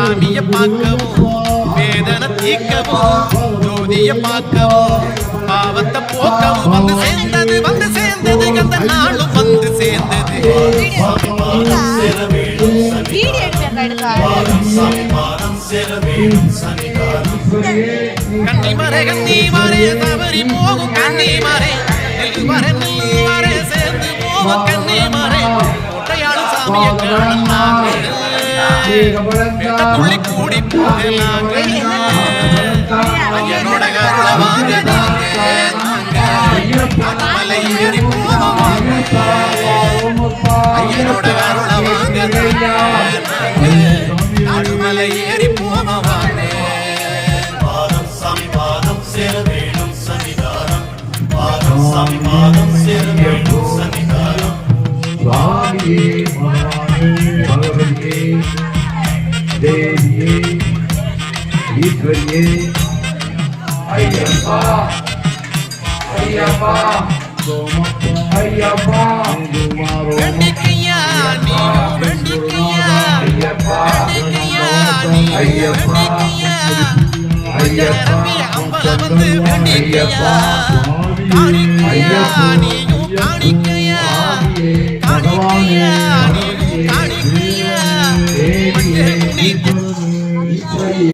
சாமிய பார்க்கவும் வேதனை தீர்க்கவும் ஜோதிய பார்க்கவும் பாவத்தை போக்கவும் வந்து சேர்ந்தது அந்த நாளும் வந்து சேர்ந்தது. கன்னிமரே தவறி போகும் கன்னிமரே நெல்லுமரே சேர்ந்து போகும் கன்னிமரே ஒட்டையாடும் சாமியை காணலாங்க கூடி போகலாங்க. ஐயனோட கருள வாங்க மலை ஏறி போவாங்க. ஐயனோட கருள வாங்க நடுமலை ஏறி போவாங்க. சாமி பாதம் சேர வேணும் சன்னிதானம் சாமி பாதம் சேர வேணும் சன்னிதானம். சுவாமியே பகவதியே தேவியே ஈஸ்வரியே ஐயப்பா ஐயப்பா ஐயப்பா வெண்டிக்கையா நீ வெண்டிக்கையா ஐயப்பா ஐயப்பா அம்பல வந்து வெண்டிக்கையா காணிக்கையா நீயும் காணிக்க